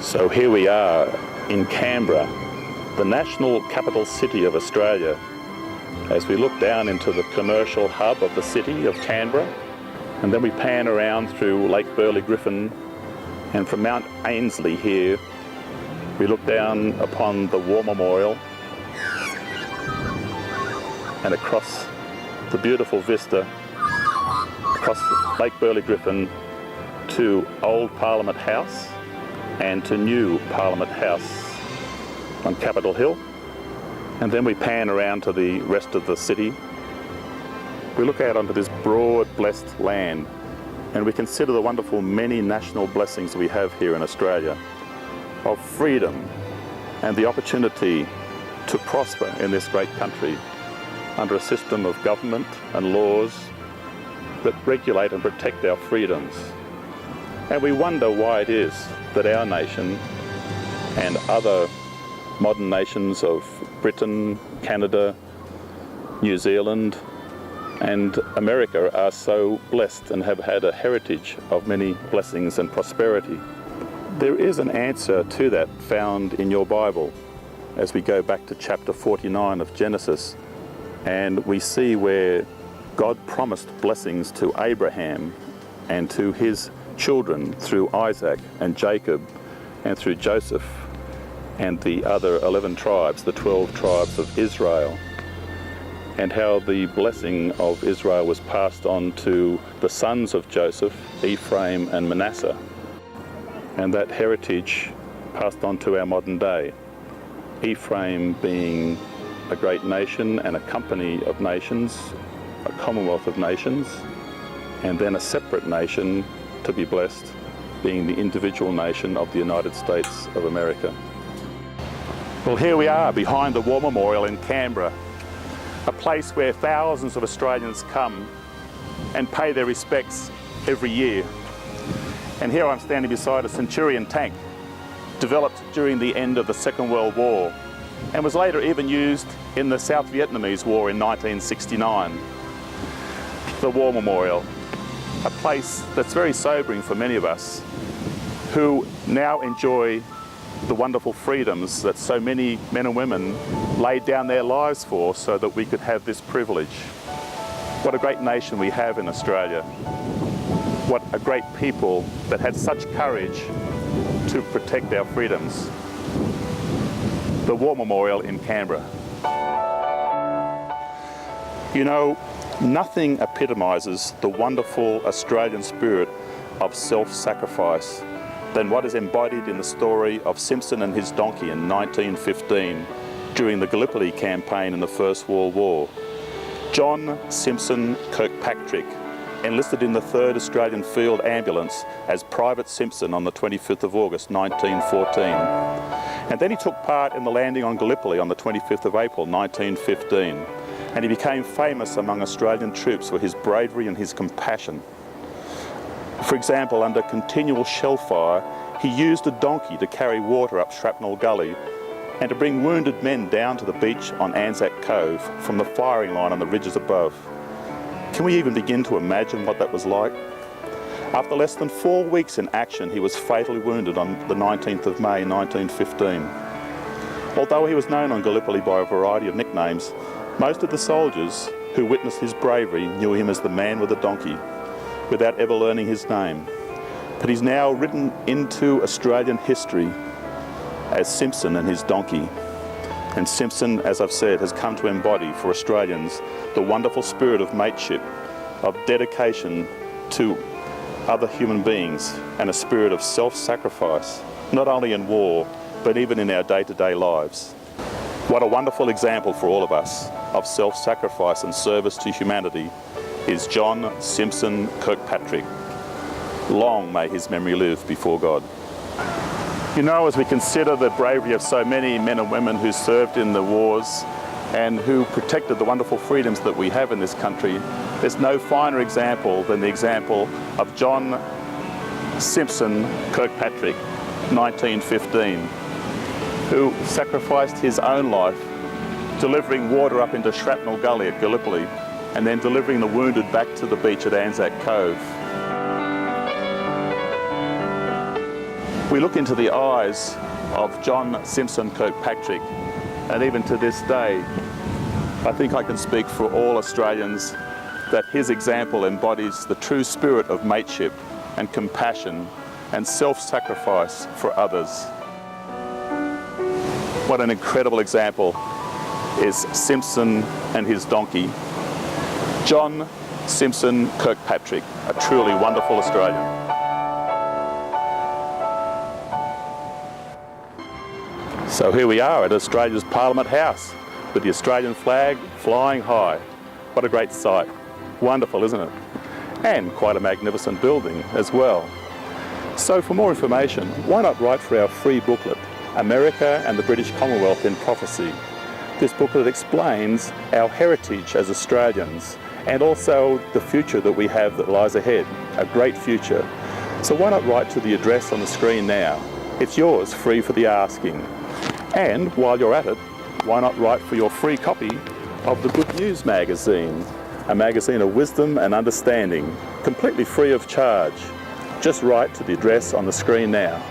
So here we are in Canberra, the national capital city of Australia, as we look down into the commercial hub of the city of Canberra, and then we pan around through Lake Burley Griffin, and from Mount Ainslie here we look down upon the War Memorial and across the beautiful vista across Lake Burley Griffin to Old Parliament House and to New Parliament House on Capitol Hill. And then we pan around to the rest of the city. We look out onto this broad, blessed land, and we consider the wonderful many national blessings we have here in Australia of freedom and the opportunity to prosper in this great country under a system of government and laws that regulate and protect our freedoms. And we wonder why it is that our nation and other modern nations of Britain, Canada, New Zealand and America are so blessed and have had a heritage of many blessings and prosperity. There is an answer to that found in your Bible as we go back to chapter 49 of Genesis, and we see where God promised blessings to Abraham and to his children through Isaac and Jacob and through Joseph and the other 11 tribes, the 12 tribes of Israel, and how the blessing of Israel was passed on to the sons of Joseph, Ephraim and Manasseh, and that heritage passed on to our modern day. Ephraim being a great nation and a company of nations, a commonwealth of nations, and then a separate nation to be blessed, being the individual nation of the United States of America. Well, here we are behind the War Memorial in Canberra, a place where thousands of Australians come and pay their respects every year. And here I'm standing beside a Centurion tank, developed during the end of the Second World War, and was later even used in the South Vietnamese War in 1969. The War Memorial, a place that's very sobering for many of us who now enjoy the wonderful freedoms that so many men and women laid down their lives for so that we could have this privilege. What a great nation we have in Australia. What a great people that had such courage to protect our freedoms. The War Memorial in Canberra. You know, nothing epitomises the wonderful Australian spirit of self-sacrifice than what is embodied in the story of Simpson and his donkey in 1915 during the Gallipoli campaign in the First World War. John Simpson Kirkpatrick enlisted in the 3rd Australian Field Ambulance as Private Simpson on the 25th of August 1914. And then he took part in the landing on Gallipoli on the 25th of April 1915. And he became famous among Australian troops for his bravery and his compassion. For example, under continual shell fire, he used a donkey to carry water up Shrapnel Gully and to bring wounded men down to the beach on Anzac Cove from the firing line on the ridges above. Can we even begin to imagine what that was like? After less than 4 weeks in action, he was fatally wounded on the 19th of May 1915. Although he was known on Gallipoli by a variety of nicknames, most of the soldiers who witnessed his bravery knew him as the man with the donkey, without ever learning his name. But he's now written into Australian history as Simpson and his donkey. And Simpson, as I've said, has come to embody for Australians the wonderful spirit of mateship, of dedication to other human beings, and a spirit of self-sacrifice, not only in war, but even in our day-to-day lives. What a wonderful example for all of us of self-sacrifice and service to humanity is John Simpson Kirkpatrick. Long may his memory live before God. You know, as we consider the bravery of so many men and women who served in the wars and who protected the wonderful freedoms that we have in this country, there's no finer example than the example of John Simpson Kirkpatrick, 1915, who sacrificed his own life delivering water up into Shrapnel Gully at Gallipoli and then delivering the wounded back to the beach at Anzac Cove. We look into the eyes of John Simpson Kirkpatrick, and even to this day, I think I can speak for all Australians that his example embodies the true spirit of mateship and compassion and self-sacrifice for others. What an incredible example is Simpson and his donkey. John Simpson Kirkpatrick, a truly wonderful Australian. So here we are at Australia's Parliament House with the Australian flag flying high. What a great sight. Wonderful, isn't it? And quite a magnificent building as well. So for more information, why not write for our free booklet, America and the British Commonwealth in Prophecy. This booklet explains our heritage as Australians and also the future that we have that lies ahead, a great future. So why not write to the address on the screen now? It's yours, free for the asking. And while you're at it, why not write for your free copy of the Good News magazine, a magazine of wisdom and understanding, completely free of charge. Just write to the address on the screen now.